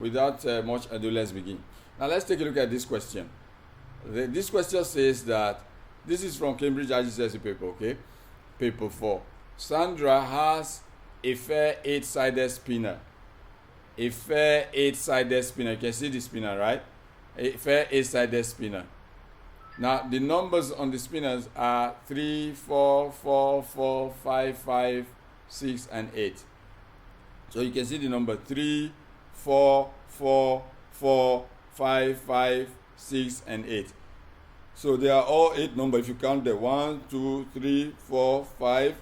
without much ado, let's begin. Now let's take a look at this question. This question says that this is from Cambridge Igcse paper, okay? Paper 4. Sandra has a fair 8-sided spinner. A fair 8-sided spinner. You can see the spinner, right? A fair 8-sided spinner. Now the numbers on the spinners are 3, 4, 4, 4, 5, 5, 6, and 8. So you can see the number 3, 4, 4, 4, 5, 5, 6, and 8. So they are all 8 numbers. If you count them, 1, 2, 3, 4, 5,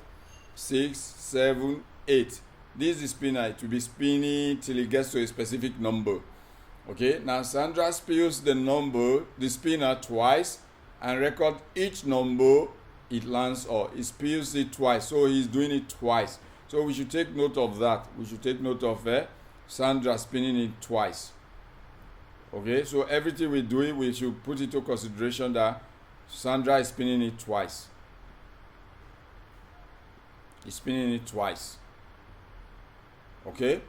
6, 7, 8. This is the spinner. It will be spinning till it gets to a specific number. Okay, now Sandra spins the spinner twice and record each number it lands on. He spins it twice, so he's doing it twice. So we should take note of that. We should take note of Sandra spinning it twice. Okay, so everything we do, we should put into consideration that Sandra is spinning it twice. He's spinning it twice. Okay,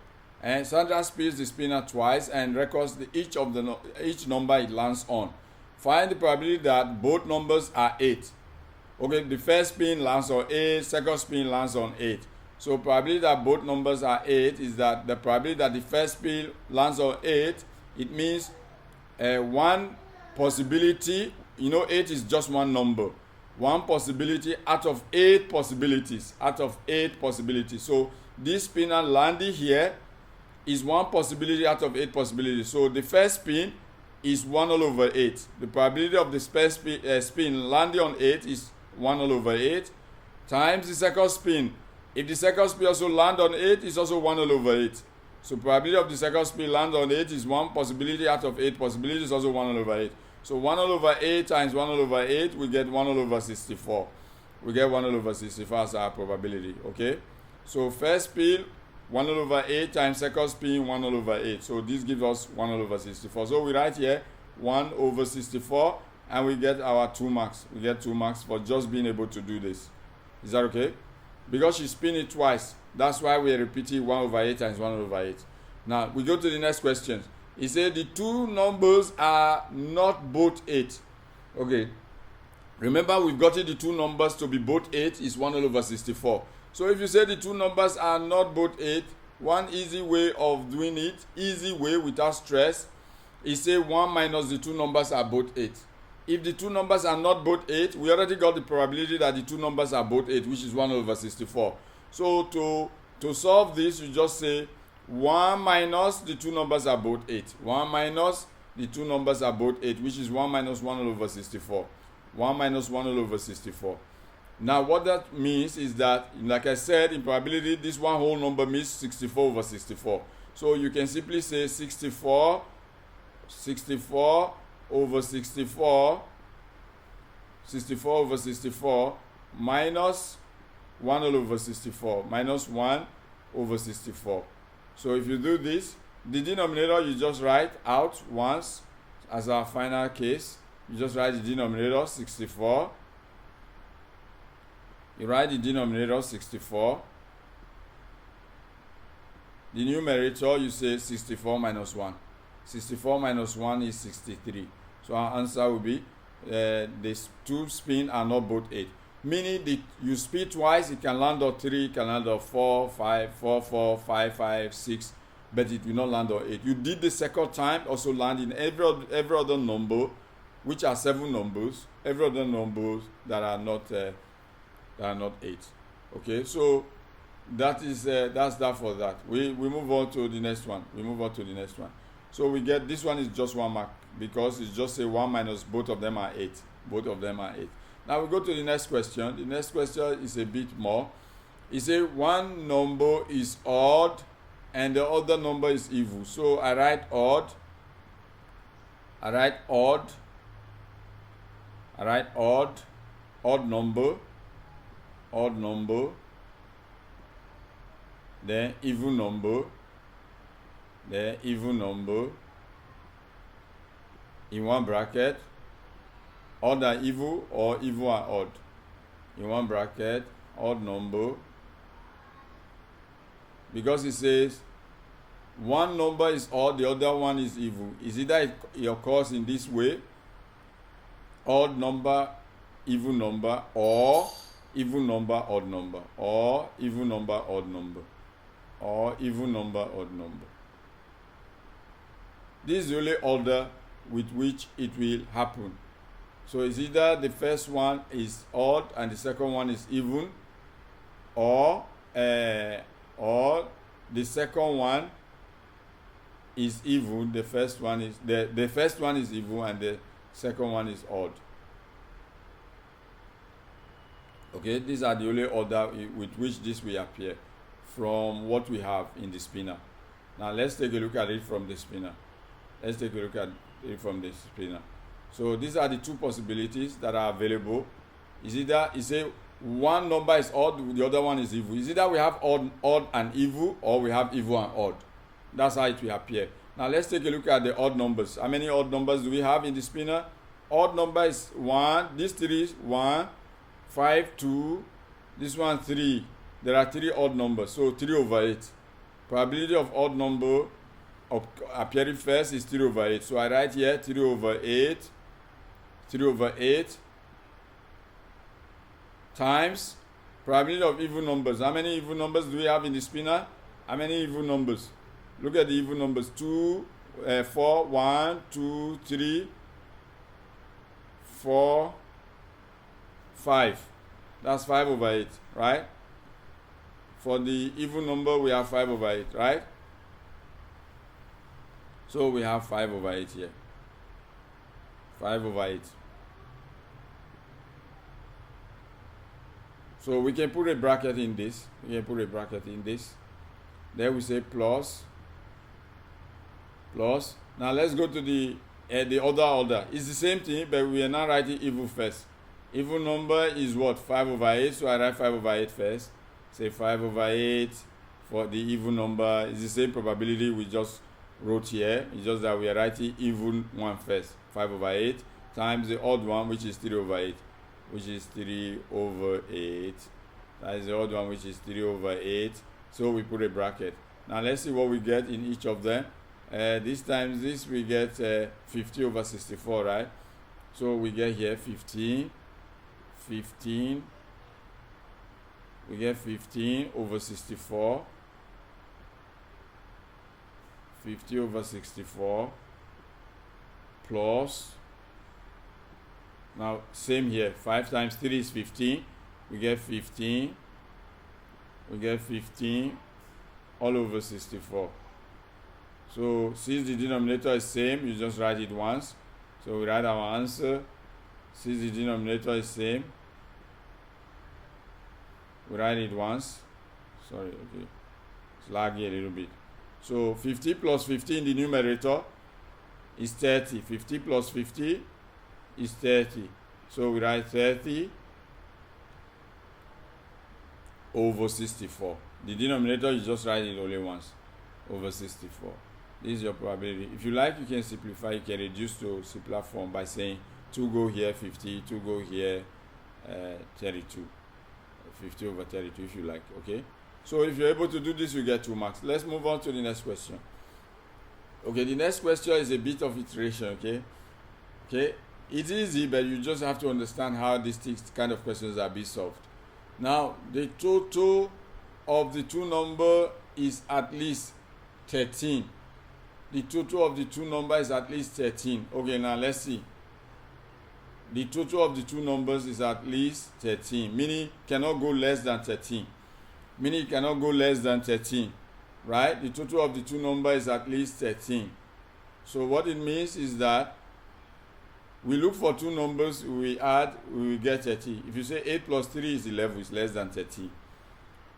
and Sandra spins the spinner twice and records each number it lands on. Find the probability that both numbers are 8. Okay, the first spin lands on 8, second spin lands on 8. So probability that both numbers are 8 is that the probability that the first spin lands on 8, it means one possibility, 8 is just one number. One possibility out of 8 possibilities. So this spinner landing here is one possibility out of 8 possibilities. So the first spin is 1 all over 8. The probability of the first spin landing on 8 is 1 all over 8 times the second spin. If the second spin also land on 8, it's also 1 all over 8. So probability of the second spin land on 8 is one possibility out of 8 possibilities, also 1 all over 8. So 1 all over 8 times 1 all over 8, we get 1 all over 64. We get 1 all over 64 as our probability, okay? So first spin, 1 all over 8 times second spin, 1 all over 8. So this gives us 1 all over 64. So we write here 1 over 64, and we get our 2 marks. We get 2 marks for just being able to do this. Is that okay? Because she spin it twice. That's why we are repeating 1 over 8 times 1 over 8. Now, we go to the next question. It said the two numbers are not both 8. Okay. Remember, we've gotten the two numbers to be both 8 is 1 all over 64. So if you say the two numbers are not both 8, one easy way of doing it, easy way without stress, is say 1 minus the two numbers are both 8. If the two numbers are not both 8, we already got the probability that the two numbers are both 8, which is 1 over 64. So to solve this, you just say 1 minus the two numbers are both 8. 1 minus the two numbers are both 8, which is 1 minus 1 all over 64. 1 minus 1 all over 64. Now what that means is that, like I said, in probability, this one whole number means 64 over 64. So you can simply say 64 over 64 over 64 minus 1 all over 64 minus 1 over 64. So if you do this, the denominator you just write out once as our final case. You just write the denominator 64. You write the denominator 64. The numerator, you say 64 minus 1. 64 minus 1 is 63. So our answer will be these two spin are not both 8. Meaning you spin twice, it can land on 3, it can land on 4, 5, 4, 4, 5, 5, 6, but it will not land on 8. You did the second time, also land in every other number, which are 7 numbers, every other numbers that are not 8. Okay, so that's that for that. We move on to the next one. So we get this one is just 1 mark because it's just say 1 minus both of them are 8. Now we go to the next question. The next question is a bit more. It says one number is odd and the other number is even. So I write odd, odd number, then even number, in one bracket, odd and even or even and odd. In one bracket, odd number, because it says one number is odd, the other one is even. Is either it occurs in this way, odd number, even number, or even number, odd number, or even number, odd number, or even number, odd number. This is the only order with which it will happen. So it's either the first one is odd and the second one is even, or the second one is even, the first one is the first one is even and the second one is odd. Okay, these are the only order with which this will appear from what we have in the spinner. Now let's take a look at it from the spinner. Let's take a look at it from the spinner. So these are the two possibilities that are available. Is either one number is odd, the other one is even. Is either we have odd and even, or we have even and odd. That's how it will appear. Now let's take a look at the odd numbers. How many odd numbers do we have in the spinner? Odd number is 1. This 3 is 1, 5, 2. This one 3. There are 3 odd numbers, so 3 over 8. Probability of odd number appearing first is 3 over 8. So I write here 3 over 8. 3 over 8 times probability of even numbers. How many even numbers do we have in the spinner? How many even numbers? Look at the even numbers. 4, 1, 2, 3, 4, 5. That's 5 over 8, right? For the even number, we have 5 over 8, right? So we have 5 over 8 here. 5 over 8. So we can put a bracket in this. Then we say plus. Now let's go to the other order. It's the same thing, but we are now writing even first. Even number is what? 5 over 8. So I write 5 over 8 first. Say 5 over 8 for the even number. It's the same probability we just wrote here. It's just that we are writing even one first. 5 over 8 times the odd one, which is 3 over 8. Which is 3 over 8. That is the odd one, which is 3 over 8. So we put a bracket. Now let's see what we get in each of them. This times this, we get 50 over 64, right? So we get here 15. We get 15 over 64. 50 over 64 plus. Now same here, 5 times 3 is 15. We get 15 all over 64. So since the denominator is same, you just write it once. So we write our answer. Since the denominator is same, we write it once. Sorry, okay, it's laggy a little bit. So 50 plus 50 in the numerator is 30. 50 plus 50 is 30. So we write 30 over 64. The denominator, you just write it only once, over 64. This is your probability. If you like, you can simplify. You can reduce to simpler form by saying 2 go here 50, 2 go here 32. 50 over 32 if you like, okay? So if you're able to do this, you get 2 marks. Let's move on to the next question. Okay, the next question is a bit of iteration, okay? Okay, it's easy, but you just have to understand how these kind of questions are being solved. Now, the total of the two numbers is at least 13. The total of the two numbers is at least 13. Okay, now let's see. The total of the two numbers is at least 13, meaning cannot go less than 13. Meaning it cannot go less than 13, right? The total of the two numbers is at least 13. So what it means is that we look for two numbers, we add, we will get 30. If you say 8 plus 3 is 11, it's less than 30. If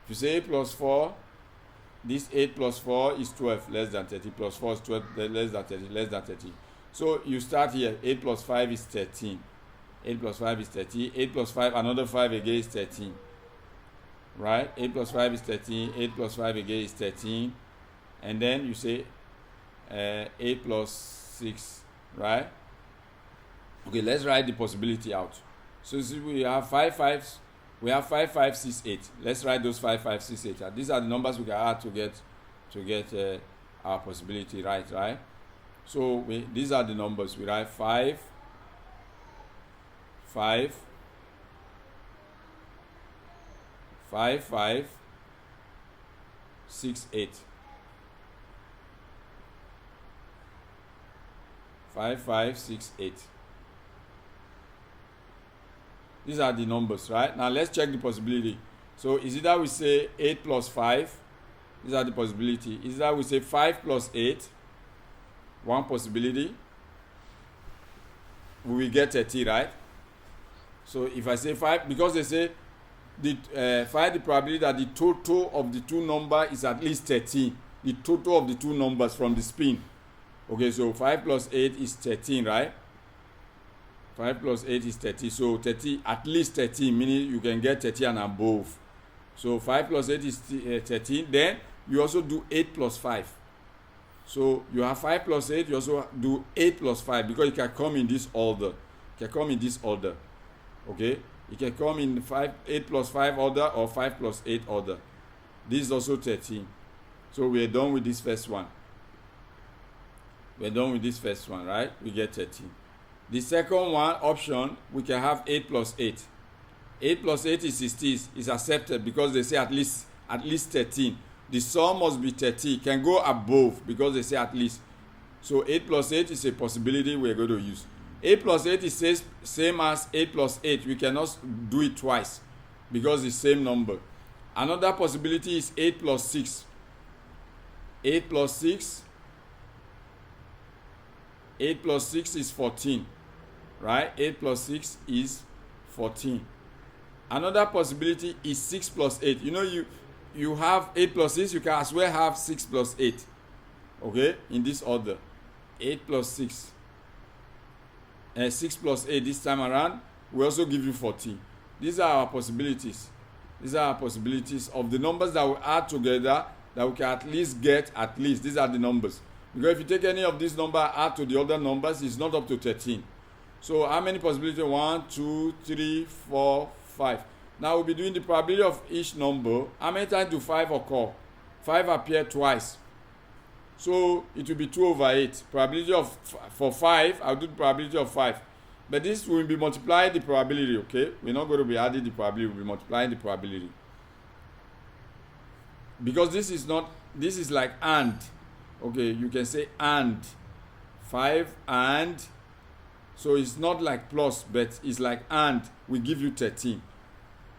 you say 8 plus 4, this 8 plus 4 is 12, less than 30. Plus 4 is 12, less than 30, less than 30. So you start here, 8 plus 5 is 13. 8 plus 5 is 13. 8 plus 5, another 5 again is 13. Right? 8 plus 5 is 13. 8 plus 5 again is 13. And then you say 8 plus 6, right? Okay, let's write the possibility out. So see, we have 5 5s. We have 5 5 6 8. Let's write those 5 5 6 8. These are the numbers we can add to get our possibility, right? So these are the numbers. We write 5, 5, 5, 5, 6, 8. 5, 5, 6, 8. These are the numbers, right? Now let's check the possibility. So is it that we say 8 plus 5? These are the possibility. Is it that we say 5 plus 8? One possibility. We will get 30, right? So if I say 5, because they say find the probability that the total of the two numbers is at least 13. The total of the two numbers from the spin. Okay, so 5 plus 8 is 13, right? 5 plus 8 is 30. So 30, at least 13, meaning you can get 30 and above. So 5 plus 8 is 13. Then you also do 8 plus 5. So you have 5 plus 8, you also do 8 plus 5 because it can come in this order. It can come in this order. Okay? It can come in 8 plus 5 order or 5 plus 8 order. This is also 13. So we are done with this first one. We're done with this first one, right? We get 13. The second one option, we can have 8 plus 8. 8 plus 8 is 16. Is accepted because they say at least 13. The sum must be 30. Can go above because they say at least. So 8 plus 8 is a possibility we're going to use. 8 plus 8 is same as 8 plus 8. We cannot do it twice because it's the same number. Another possibility is 8 plus 6. 8 plus 6. 8 plus 6 is 14. Right? 8 plus 6 is 14. Another possibility is 6 plus 8. You know, you have 8 plus 6, you can as well have 6 plus 8. Okay? In this order. 8 plus 6. And 6 plus 8 this time around will also give you 14. These are our possibilities. These are our possibilities of the numbers that we add together that we can at least get at least. These are the numbers. Because if you take any of these numbers, add to the other numbers, it's not up to 13. So how many possibilities? 1, 2, 3, 4, 5. Now we'll be doing the probability of each number. How many times do 5 occur? 5 appear twice. So it will be 2 over 8. Probability of for 5, I'll do the probability of 5. But this will be multiplying the probability, okay? We're not going to be adding the probability, we'll be multiplying the probability. Because this is like and. Okay, you can say and. 5 and. So it's not like plus, but it's like and. We give you 13.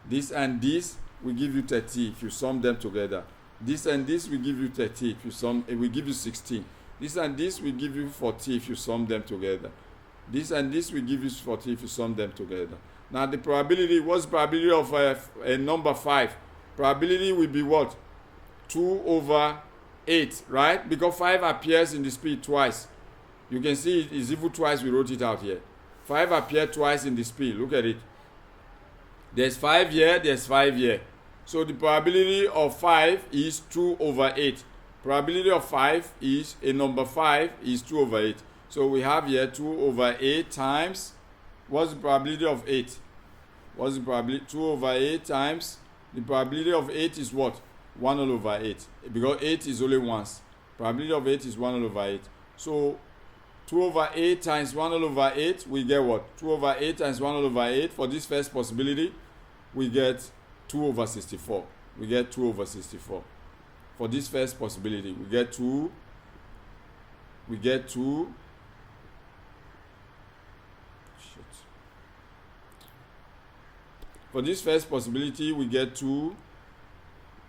This and this will give you 30 if you sum them together. This and this will give you 30 if you sum. It will give you 16. This and this will give you 40 if you sum them together. This and this will give you 40 if you sum them together. Now the probability, what's the probability of a number 5? Probability will be what? 2 over 8, right? Because 5 appears in the speed twice. You can see it is even twice, we wrote it out here. 5 appeared twice in the speed. Look at it. There's 5 here, there's 5 here. So the probability of 5 is 2 over 8. Probability of 5 is, a number 5 is 2 over 8. So we have here 2 over 8 times, what's the probability of 8? What's the probability? 2 over 8 times, the probability of 8 is what? 1 all over 8. Because 8 is only once. Probability of 8 is 1 all over 8. So 2 over 8 times 1 all over 8, we get what? 2 over 8 times 1 all over 8. For this first possibility, we get 2 over 64. We get 2 over 64. For this first possibility, we get 2. We get 2. For this first possibility, we get 2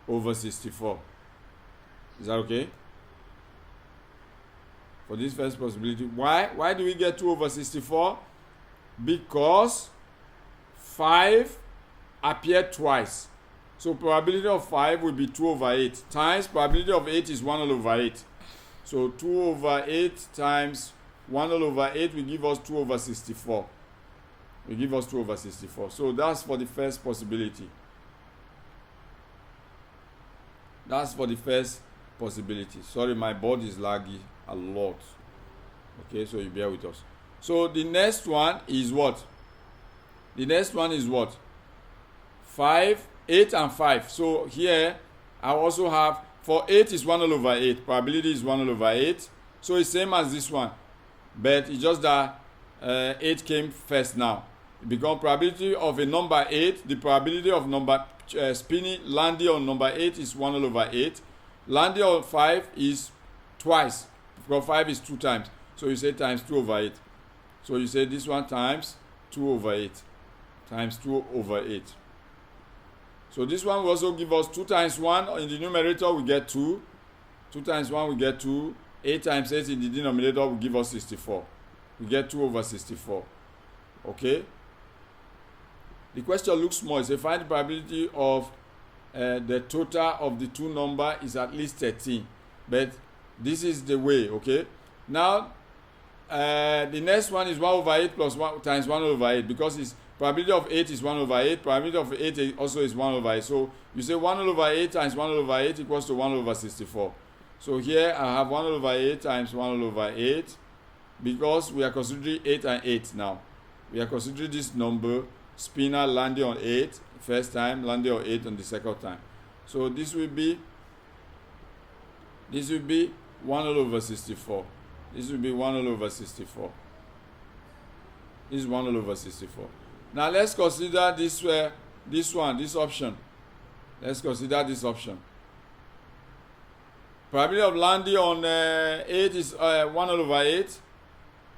over 64. Is that okay? For this first possibility. Why do we get 2 over 64? Because 5 appeared twice. So probability of 5 will be 2 over 8 times probability of 8 is 1 all over 8. So 2 over 8 times 1 all over 8 will give us 2 over 64. Will give us 2 over 64. So that's for the first possibility. That's for the first possibility. Sorry, my board is laggy a lot. Okay, so you bear with us. So the next one is what? The next one is what? 5, 8 and 5. So here I also have for 8 is 1 all over 8. Probability is 1 all over 8. So it's same as this one. But it's just that 8 came first now. It becomes probability of a number 8. The probability of number spinning, landing on number 8 is 1 all over 8. Landing on 5 is twice. Because 5 is 2 times. So you say times 2 over 8. So you say this one times 2 over 8. Times 2 over 8. So this one will also give us 2 times 1 in the numerator, we get 2. 2 times 1, we get 2. 8 times 8 in the denominator will give us 64. We get 2 over 64. Okay? The question looks small. It says find the probability of the total of the two numbers is at least 13. But this is the way, okay? Now, the next one is 1 over 8 plus 1 times 1 over 8, because it's probability of 8 is 1 over 8. Probability of 8 also is 1 over 8. So you say 1 over 8 times 1 over 8 equals to 1 over 64. So here I have 1 over 8 times 1 over 8, because we are considering 8 and 8 now. We are considering this number, spinner landing on 8 first time, landing on 8 on the second time. So this will be 1 over 64. This will be 1 over 64. This is 1 over 64. Now let's consider this option. Let's consider this option. Probability of landing on 8 is 1 over 8.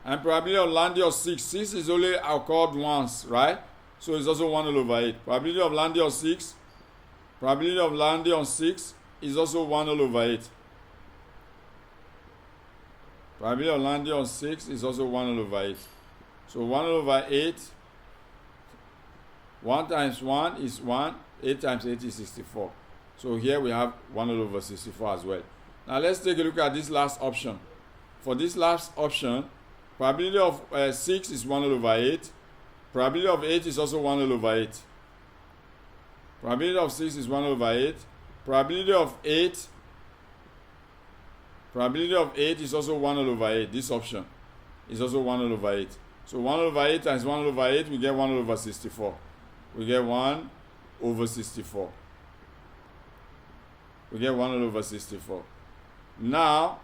And probability of landing on 6. 6 is only occurred once, right? So it's also 1 over 8. Probability of landing on 6. Probability of landing on 6 is also 1 over 8. Probability of landing on 6 is also 1 over 8. So 1 over 8. 1 times 1 is 1. 8 times 8 is 64. So here we have 1 over 64 as well. Now let's take a look at this last option. For this last option, probability of 6 is 1 over 8. Probability of 8 is also 1 over 8. Probability of 6 is 1 over 8. Probability of 8 is also 1 over 8. This option is also 1 over 8. So 1 over 8 times 1 over 8, we get 1 over 64. We get 1 over 64. We get 1 over 64. Now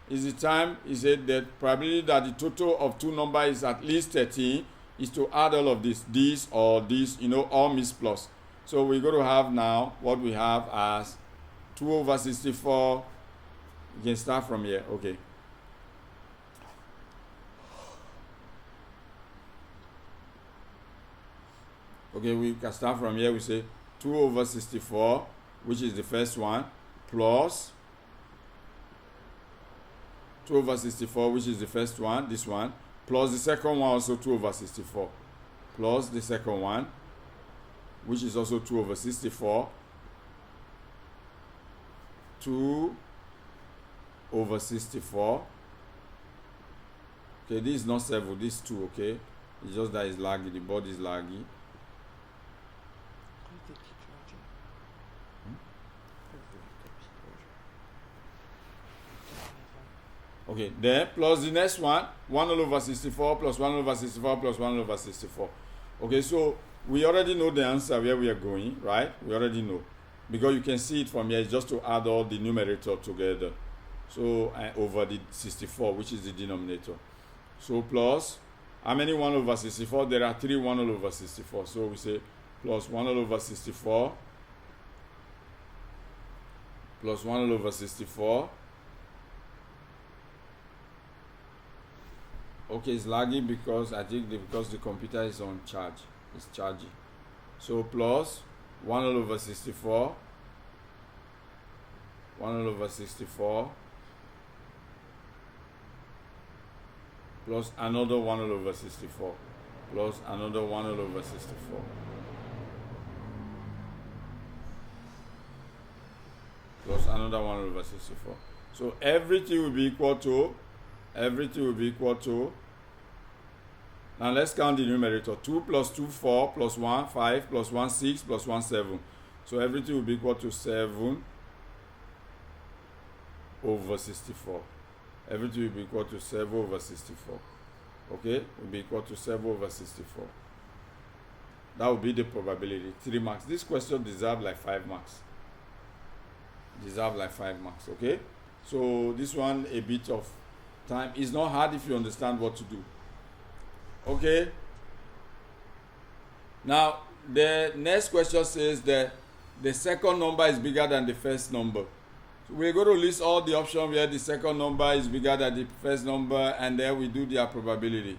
is the time, he said that probability that the total of two numbers is at least 13 is to add all of this or this, all mixed plus. So we're going to have now what we have as 2 over 64. You can start from here. Okay. Okay, we can start from here. We say 2 over 64, which is the first one, plus 2 over 64, which is the first one, this one, plus the second one, also 2 over 64, plus the second one, which is also 2 over 64, 2 over 64. Okay, this is not 7, this is 2, okay? It's just that it's laggy, the board is laggy. Okay, then plus the next one, 1 over 64 plus 1 over 64 plus 1 over 64. Okay, so we already know the answer where we are going, right? We already know. Because you can see it from here, it's just to add all the numerator together. So, over the 64, which is the denominator. So, plus, how many 1 over 64? There are 3 1 over 64. So, we say plus 1 over 64 plus 1 over 64. Okay, it's lagging because I think because the computer is on charge. It's charging. So plus 1 over 64. 1 over 64. Plus another 1 over 64. Plus another 1 over 64. Plus another 1 over 64. So everything will be equal to. Now let's count the numerator. 2 plus 2, 4, plus 1, 5, plus 1, 6, plus 1, 7. So everything will be equal to 7 over 64. Everything will be equal to 7 over 64. Okay? Will be equal to 7 over 64. That will be the probability. 3 marks. This question deserves like 5 marks. deserve like 5 marks. Okay, so this one a bit of time. It's not hard if you understand what to do. Okay, now the next question says that the second number is bigger than the first number. So we're going to list all the options where the second number is bigger than the first number, and then we do their probability.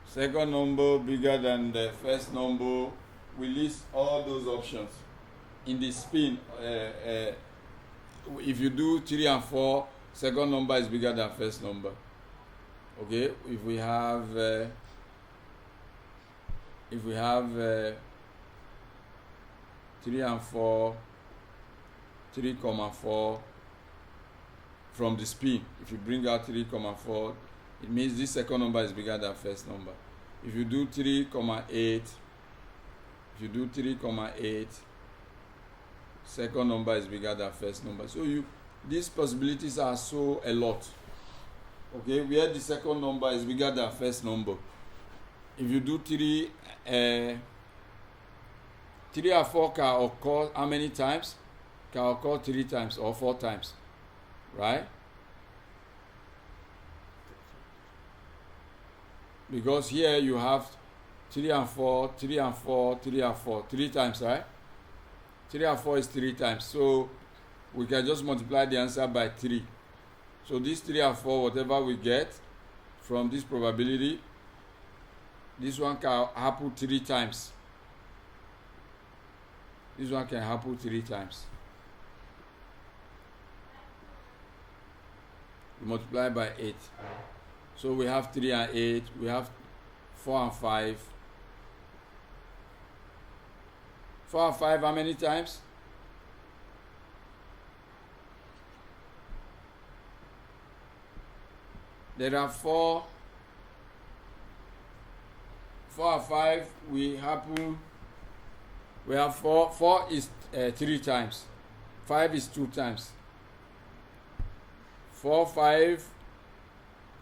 Second number bigger than the first number. We list all those options in the spin. If you do 3 and 4, second number is bigger than first number. Okay, if we have 3 and 4, 3, 4 from the spin, if you bring out 3, 4, it means this second number is bigger than first number. If you do 3, 8, second number is bigger than first number. So these possibilities are so a lot. Okay, where the second number is bigger than first number. If you do 3 and 4 can occur how many times? Can occur 3 times or 4 times, right? Because here you have 3 and 4, 3 and 4, 3 and 4, 3 times, right? 3 and 4 is 3 times, so we can just multiply the answer by 3. So this 3 and 4, whatever we get from this probability, this one can happen 3 times. This one can happen 3 times. We multiply by 8. So we have 3 and 8, we have 4 and 5. 4 and 5 how many times? There are 4 and 5 we have 4 is 3 times, 5 is 2 times, 4, 5,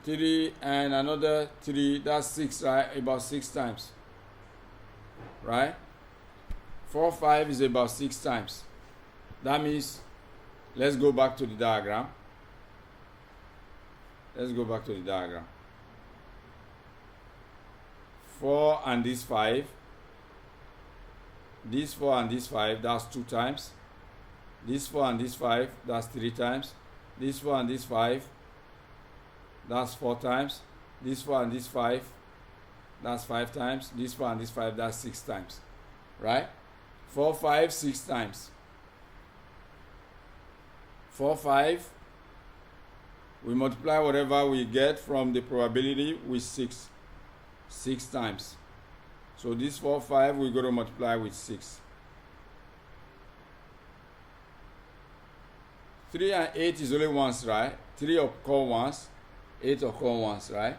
3 and another 3, that's 6, right? About 6 times, right? 4, 5 is about 6 times. That means, let's go back to the diagram. 4 and this 5. This 4 and this 5, that's 2 times. This 4 and this 5, that's 3 times. This 4 and this 5, that's 4 times. This 4 and this 5, that's 5 times. This 4 and this 5, that's 6 times. Right? 4, 5, 6 times. 4, 5, we multiply whatever we get from the probability with 6 times. So this 4, 5, we're going to multiply with 6. 3 and 8 is only once, right? 3 occur once, 8 occur once, right?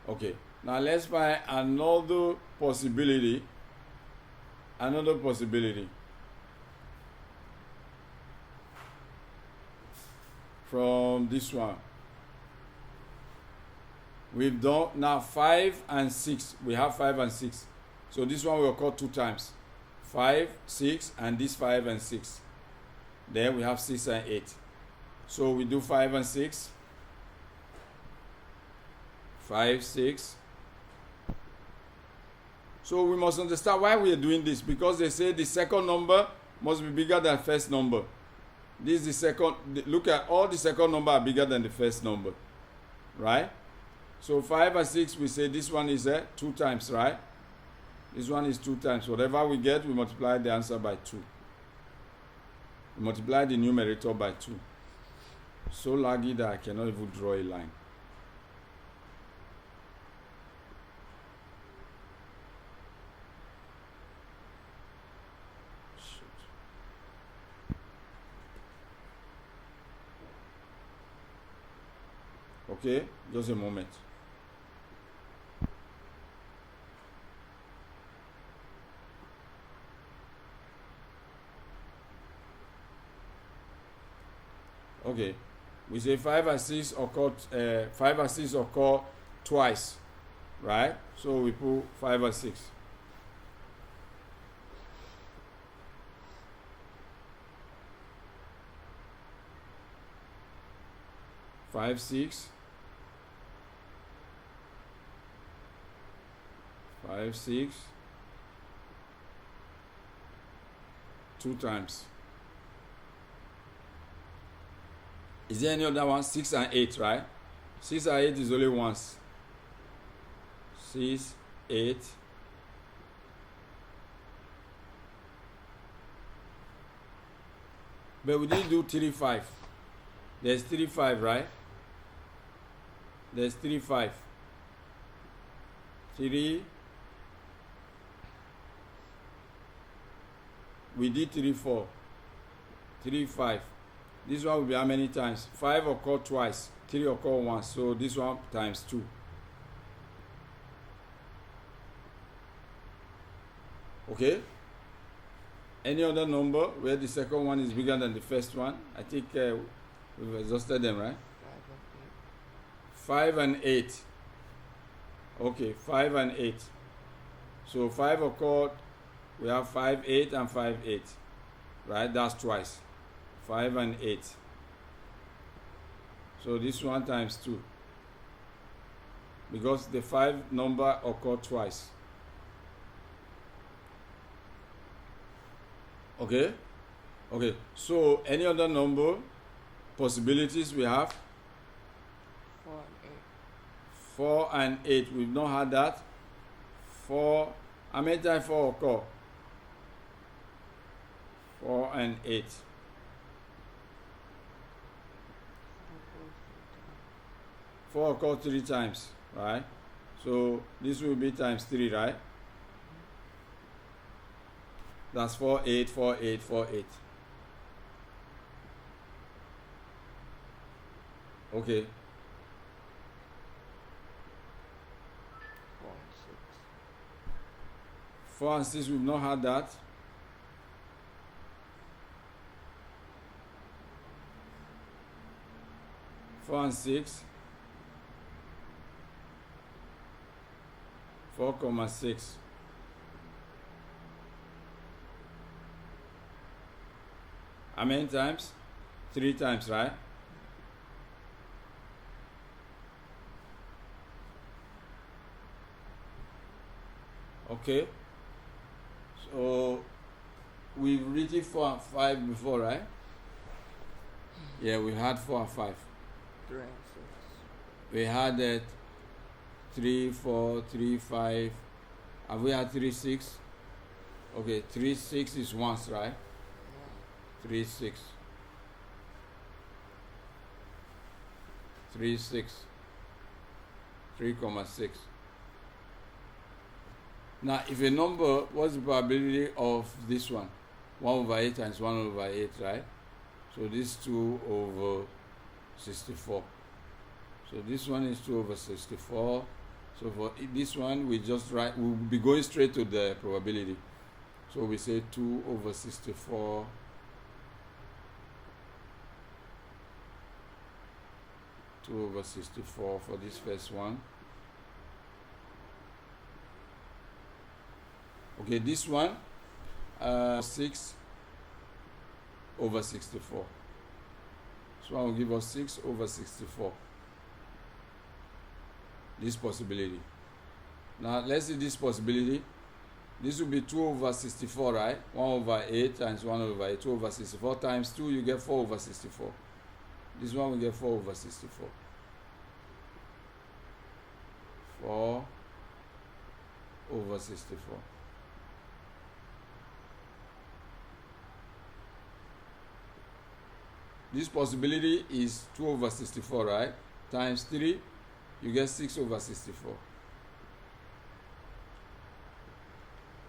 Okay, now let's find another possibility. From this one. We've done now 5 and 6. We have 5 and 6. So this one will occur 2 times. 5, 6, and this 5 and 6. Then we have 6 and 8. So we do 5 and 6. 5, 6. So we must understand why we are doing this. Because they say the second number must be bigger than first number. This is the second. Look at all the second number are bigger than the first number. Right? So 5 and 6, we say this one is 2 times, right? This one is 2 times. Whatever we get, we multiply the answer by 2. We multiply the numerator by 2. So laggy that I cannot even draw a line. Okay, just a moment. Okay, we say 5 and 6 occur twice, right? So we put 5 and 6. 5, 6. 5, 6. 2 times. Is there any other one? 6 and 8, right? 6 and 8 is only once. 6, 8. But we didn't do 3, 5. There's 3, 5, right? There's 3, 5. 3. We did 3, 4. 3, 5. This one will be how many times? 5 occur twice. 3 occur once. So this one times 2. Okay? Any other number where the second one is bigger than the first one? I think we've exhausted them, right? 5 and 8. Okay, 5 and 8. So 5 occurred. We have 5, 8 and 5, 8. Right? That's twice. 5 and 8. So this one times 2. Because the 5 number occurred twice. Okay? Okay. So any other number possibilities we have? 4 and 8. 4 and 8. We've not had that. 4. How many times 4 occur? 4 and 8. 4 occur 3 times, right? So this will be times 3, right? That's 4, 8, 4, 8, 4, 8. Okay. 4 and 6. 4 and 6, we've not had that. 4 and 6. 4, 6. How many times? 3 times, right? Okay. So we've written 4 and 5 before, right? Yeah, we had 4 and 5. 3 and 6. We had 3, 4, 3, 5. Have we had 3, 6? Okay, 3, 6 is once, right? 3, 6. 3, 6. 3, 6. Now, if a number, what's the probability of this one? 1 over 8 times 1 over 8, right? So this 2 over 64. So this one is 2 over 64. So for this one, we just write, we'll be going straight to the probability. So we say 2 over 64. Over 64 for this first one. Okay, this one 6 over 64. So I will give us 6 over 64. This possibility. Now let's see this possibility. This will be 2 over 64, right? 1 over 8 times 1 over 8. 2 over 64 times 2, you get 4 over 64. This one we get 4 over 64. 4 over 64. This possibility is 2 over 64, right? Times 3, you get 6 over 64.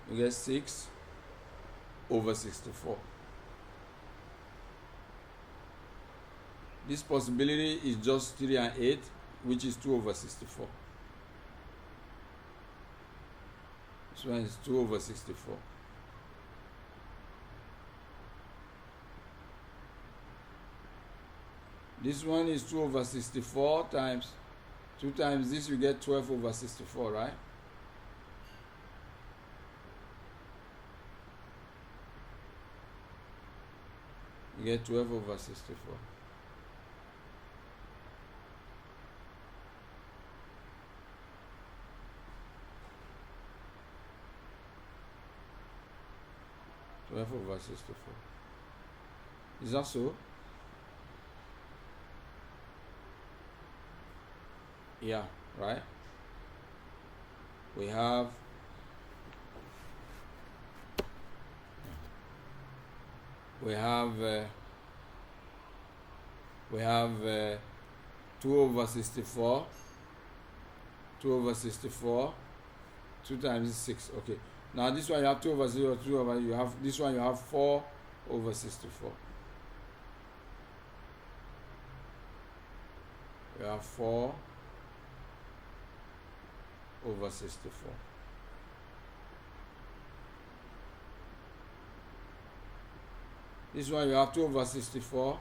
You get 6 over 64. This possibility is just 3 and 8, which is 2 over 64. This one is 2 over 64. This one is 2 over 64 times 2 times this, you get 12 over 64, right? You get 12 over 64. over 64. Is that so? Yeah, right? We have we have 2 over 64. 2 over 64. 2 times 6. Okay. Now this one you have 2 over 0, 2 over, you have this one you have 4 over 64. You have 4 over 64. This one you have 2 over 64.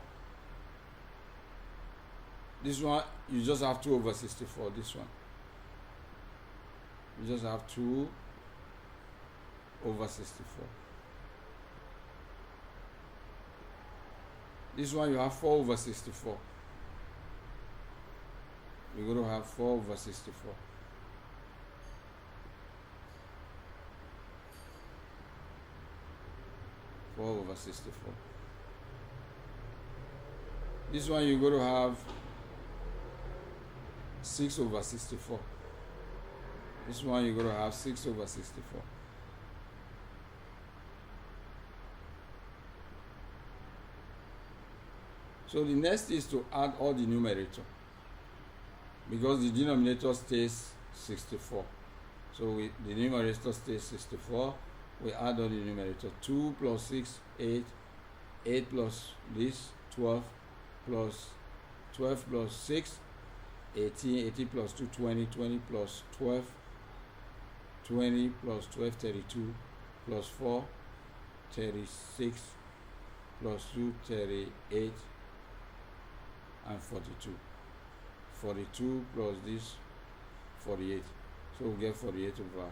This one you just have 2 over 64. This one you just have 2 over 64. This one you have 4 over 64. You're going to have 4 over 64. Over 64. This one you're going to have 6 over 64. This one you're going to have 6 over 64. So the next is to add all the numerator, because the denominator stays 64. So the numerator stays 64. We add all the numerator. 2 plus 6, 8. 8 plus this, 12. Plus 12 plus 6, 18. 18 plus 2, 20. 20 plus 12, 20 plus 12, 32. Plus 4, 36. Plus 2, 38. And 42. 42 plus this, 48. So we get 48 over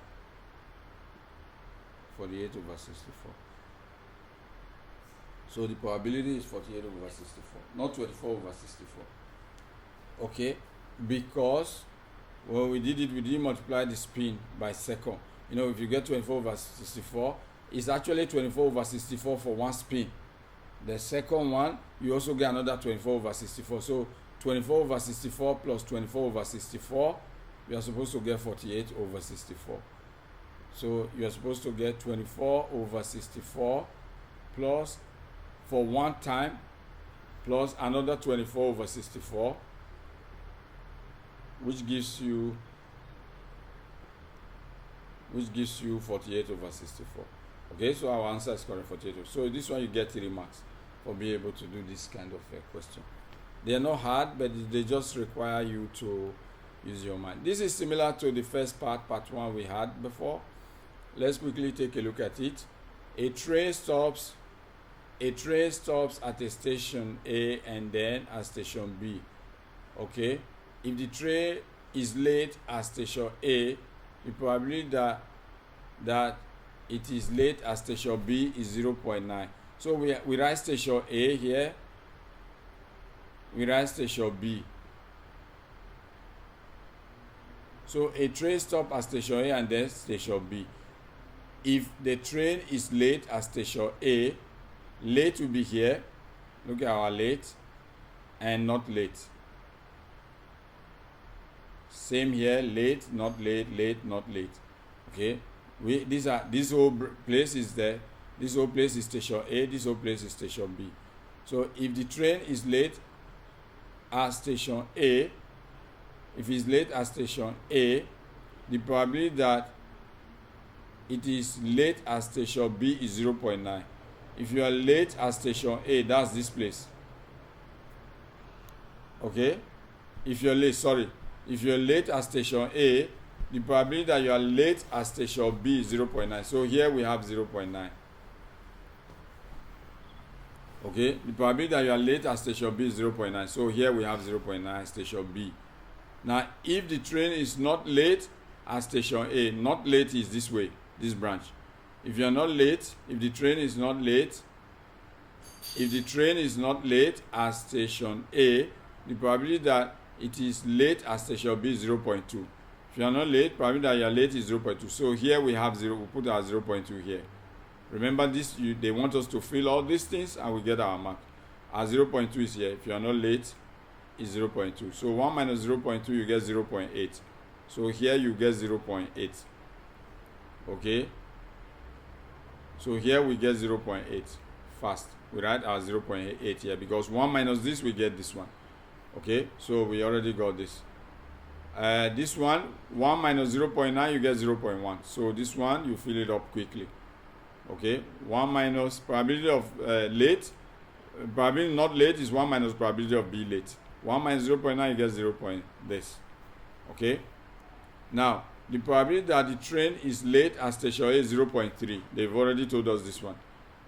64. So the probability is 48 over 64, not 24 over 64. Okay, because when we did it, we didn't multiply the spin by second. You know, if you get 24 over 64, it's actually 24 over 64 for one spin. The second one, you also get another 24 over 64. So 24 over 64 plus 24 over 64, we are supposed to get 48 over 64. So you are supposed to get 24 over 64 plus, for one time, plus another 24 over 64, which gives you 48 over 64. Okay, so our answer is correct, 48. So this one you get 3 marks for being able to do this kind of a question. They are not hard, but they just require you to use your mind. This is similar to the first part 1 we had before. Let's quickly take a look at it. A train stops at a station A and then at station B. Okay, if the train is late at station A, the probability that it is late at station B is 0.9. So we write station A here, we write station B. So a train stops at station A and then station B. If the train is late at station A, late will be here. Look at our late and not late. Same here, late, not late, late, not late. Okay, this whole place is there. This whole place is station A. This whole place is station B. So if the train is late at station A, if it's late at station A, the probability that it is late at station B is 0.9. If you are late at station A, that's this place. Okay? If you're late at station A, the probability that you are late at station B is 0.9. So here we have 0.9. Okay? The probability that you are late at station B is 0.9. So here we have 0.9 station B. Now, if the train is not late at station A, not late is this way, this branch. If you are not late, if the train is not late at station A, the probability that it is late at station B is 0.2. If you are not late, probability that you are late is 0.2. So here we have 0. We put our 0.2 here. Remember this, they want us to fill all these things and we get our mark. Our 0.2 is here. If you are not late, it's 0.2. So 1 minus 0.2, you get 0.8. So here you get 0.8. Okay? So here we get 0.8 fast. We write our 0.8 here because 1 minus this, we get this one. Okay? So we already got this. This one, 1 minus 0.9, you get 0.1. So this one, you fill it up quickly. Okay? 1 minus probability of late. Probability not late is 1 minus probability of be late. 1 minus 0.9, you get 0. This. Okay? Now, the probability that the train is late at station A is 0.3. They've already told us this one.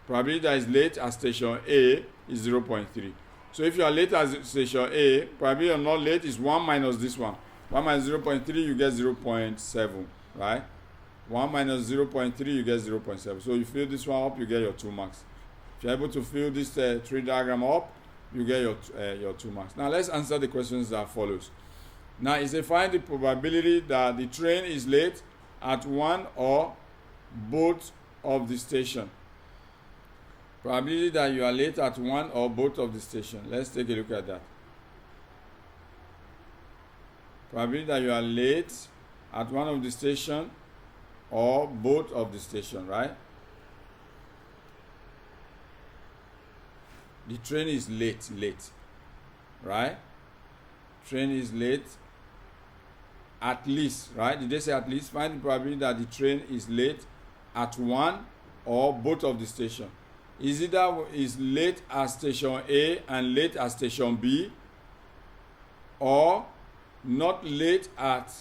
Probability that is late at station A is 0.3. So if you are late at station A, probability of not late is 1 minus this one. 1 minus 0.3, you get 0.7, right? 1 minus 0.3, you get 0.7. So you fill this one up, you get your 2 marks. If you're able to fill this tree diagram up, you get your 2 marks. Now let's answer the questions that follows. Now it says find the probability that the train is late at one or both of the station. Probability that you are late at one or both of the station. Let's take a look at that. Probability that you are late at one of the station or both of the station, right? The train is late, right? Train is late at least, right? Did they say at least? Find the probability that the train is late at one or both of the station. Is it that is late at station A and late at station B, or not late at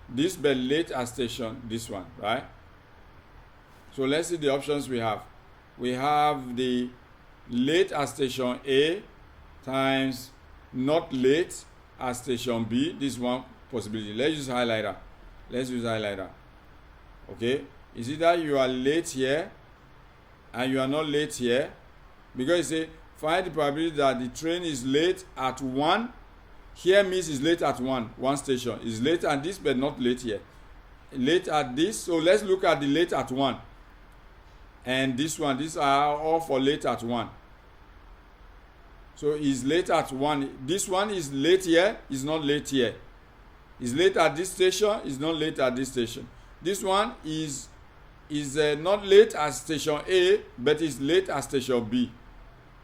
this but late at station this one, right? So let's see the options we have. We have the late at station A times not late at station B. This one possibility. Let's use highlighter. Okay? Is it that you are late here and you are not late here? Because you say find the probability that the train is late at one. Here means it's late at one station. It's late at this but not late here. Late at this. So let's look at the late at one. And this one, these are all for late at one. So it's late at one. This one is late here, is not late here. It's late at this station, is not late at this station. This one is not late at station A, but is late at station B.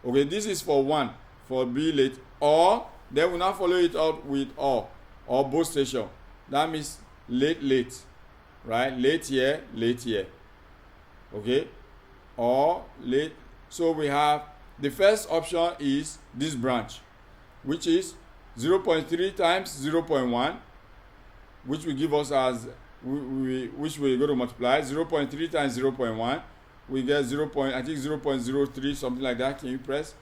Okay, this is for one, for B late. Or, then we now follow it up with or both station. That means late, right? Late here. Okay? Or late. So we have the first option is this branch, which is 0.3 times 0.1, which will give us as which we're going to multiply 0.3 times 0.1. We get 0.03, something like that. Can you press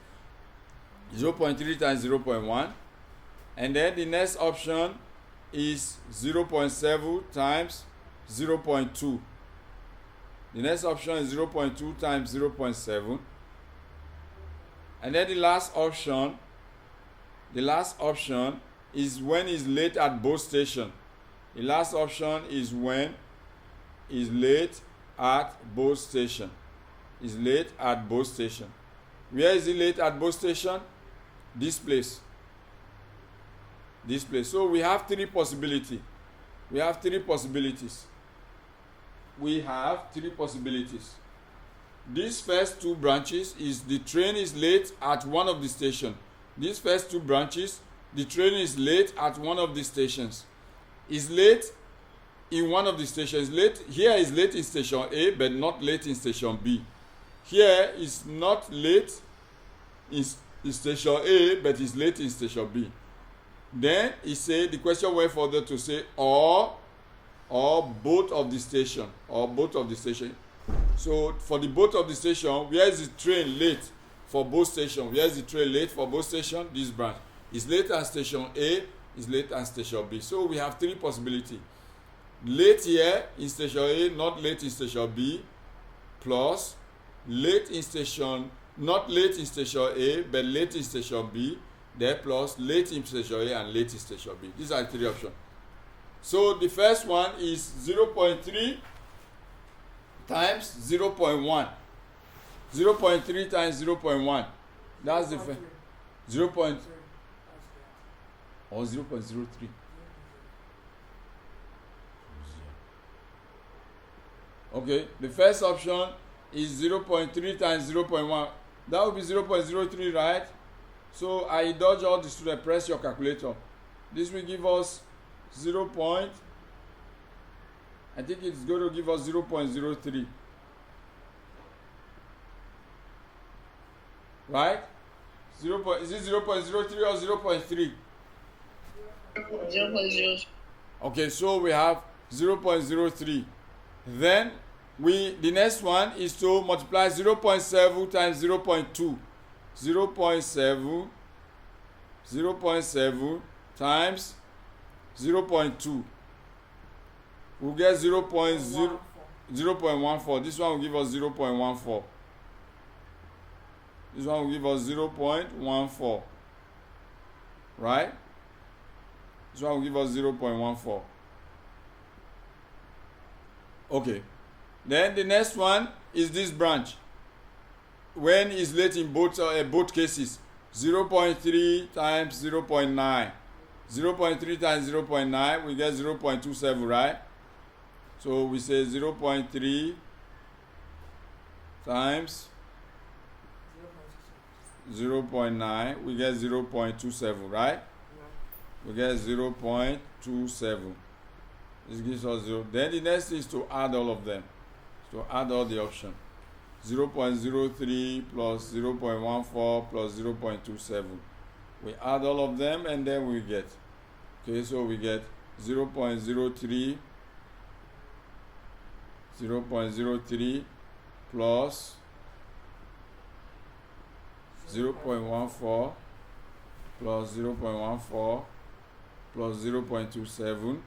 0.3 times 0.1? And then the next option is 0.7 times 0.2. The next option is 0.2 times 0.7. And then the last option is when it's late at both stations. The last option is when is late at both stations. Is late at both stations. Where is it late at both stations? This place. So we have three possibilities. These first two branches is the train is late at one of the stations. These first two branches, the train is late at one of the stations. Is late in one of the stations. Here is late in station A, but not late in station B. Here is not late in station A, but is late in station B. Then he said the question went further to say or both of the station, So for the both of the station, where is the train late for both stations? This branch is late at station A, is late at station B. So we have three possibilities. Late here in station A, not late in station B, plus late in station, not late in station A, but late in station B, then plus late in station A and late in station B. These are the three options. So the first one is 0.3 times 0.1. 0.3 times 0.1. That's the first. 0. Or 0.03. Okay, the first option is 0.3 times 0.1. That would be 0.03, right? So I indulge all the students, press your calculator. This will give us 0. I think it's going to give us 0.03. Right? Is it 0.03 or 0.3? 0.0. Okay, so we have 0.03. Then the next one is to multiply 0.7 times 0.2. 0.7 times 0.2. We'll get 0.14. This one will give us 0.14. This one will give us 0.14. Right? This one will give us 0.14. Okay. Then the next one is this branch. When is late in both cases? 0.3 times 0.9. 0.3 times 0.9, we get 0.27, right? So we say 0.3 times 0.9, we get 0.27, right? We get 0.27. This gives us 0. Then the next is to add all of them. To add all the options. 0.03 plus 0.14 plus 0.27. We add all of them and then we get. Okay, so we get 0.03 plus 0.14 plus 0.14 plus 0.27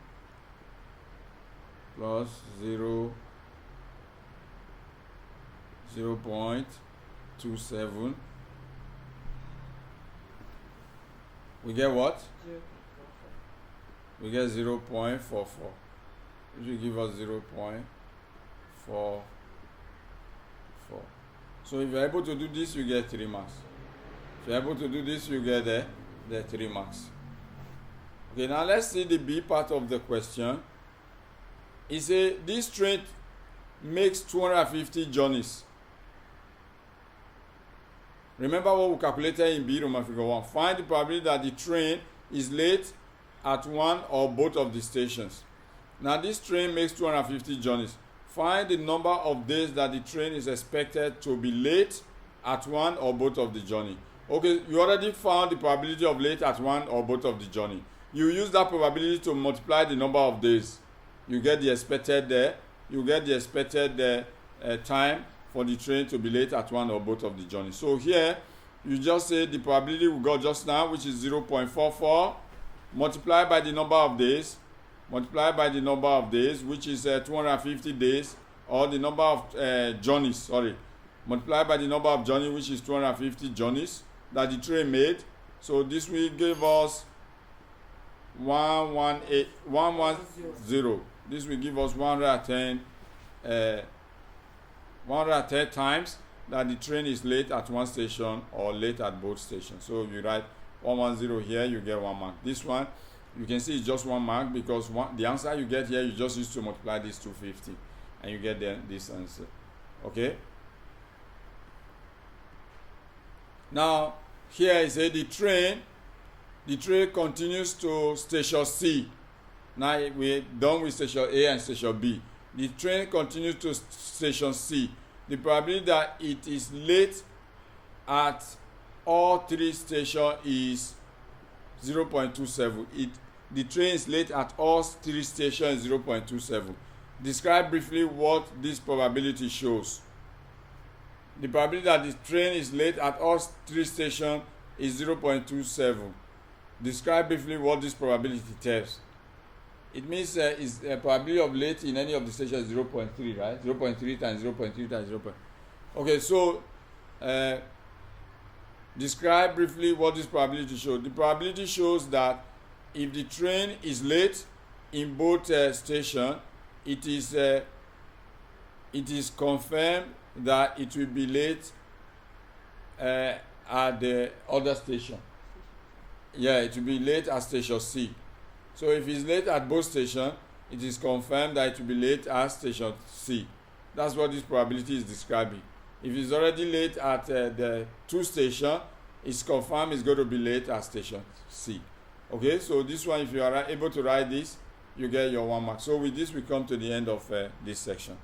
plus 0.27. We get what? We get 0.44. Which will give us 0.44. So if you're able to do this, you get 3 marks. If you're able to do this, you get the 3 marks. Okay, now let's see the B part of the question. It says this train makes 250 journeys. Remember what we calculated in B Roman figure 1. Find the probability that the train is late at one or both of the stations. Now this train makes 250 journeys. Find the number of days that the train is expected to be late at one or both of the journey. Okay, you already found the probability of late at one or both of the journey. You use that probability to multiply the number of days. You get the expected there. You get the expected time for the train to be late at one or both of the journey. So here, you just say the probability we got just now, which is 0.44, multiplied by the number of days, which is 250 days, or the number of journeys, multiplied by the number of journeys, which is 250 journeys that the train made. So this will give us 110. This will give us 110 times that the train is late at one station or late at both stations. So you write 110 here, you get 1 mark. This one, you can see it's just 1 mark because the answer you get here, you just use to multiply this 250 and you get this answer. Okay? Now, here I say the train continues to station C. Now we're done with station A and station B. The train continues to station C. The probability that it is late at all 3 stations is 0.27. The train is late at all 3 stations, 0.27. Describe briefly what this probability shows. The probability that the train is late at all 3 stations is 0.27. Describe briefly what this probability tells. It means is a probability of late in any of the stations 0.3, right? 0.3 times 0.3 times 0. Okay, so describe briefly what this probability shows. The probability shows that if the train is late in both stations, it is confirmed that it will be late at the other station. Yeah, it will be late at station C. So if it's late at both stations, it is confirmed that it will be late at station C. That's what this probability is describing. If it's already late at the 2 station, it's confirmed it's going to be late at station C. Okay, so this one, if you are able to write this, you get your 1 mark. So with this, we come to the end of this section.